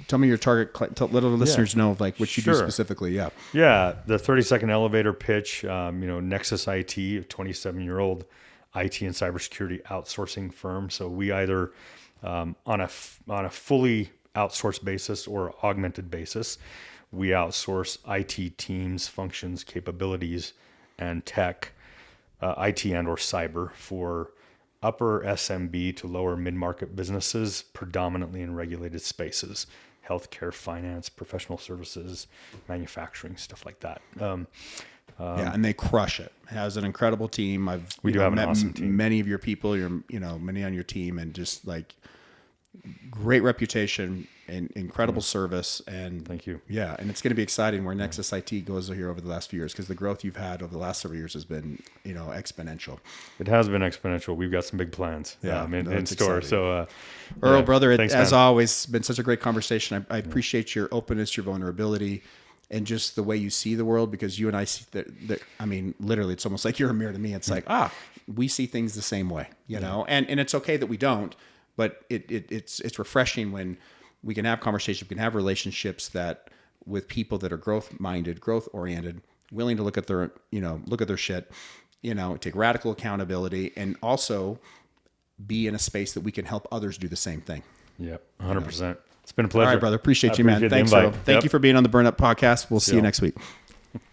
tell me your target, let our listeners know of like what you do specifically. Yeah. Yeah. The 30-second elevator pitch, Nexus IT, a 27-year-old IT and cybersecurity outsourcing firm. So we either, on a fully outsourced basis or augmented basis, we outsource IT teams, functions, capabilities, and tech, IT and or cyber for upper SMB to lower mid-market businesses, predominantly in regulated spaces, healthcare, finance, professional services, manufacturing, stuff like that. And they crush it. It has an incredible team. We do have an met awesome team. Many of your people, many on your team, and just like great reputation and incredible service. And thank you. Yeah, and it's going to be exciting where Nexus IT goes here over the last few years, because the growth you've had over the last several years has been, exponential. It has been exponential. We've got some big plans in store. Exciting. So, Earl, brother, thanks, as man. always, it's been such a great conversation. I appreciate your openness, your vulnerability, and just the way you see the world, because you and I see that I mean, literally, it's almost like you're a mirror to me. It's like, we see things the same way, and it's okay that we don't, but it's refreshing when we can have conversations, we can have relationships that with people that are growth minded, growth oriented, willing to look at their shit, take radical accountability, and also be in a space that we can help others do the same thing. Yep, 100%. It's been a pleasure. All right, brother. Appreciate you, man. Thanks, Earl. Thank you for being on the Burn Up Podcast. We'll see you next week.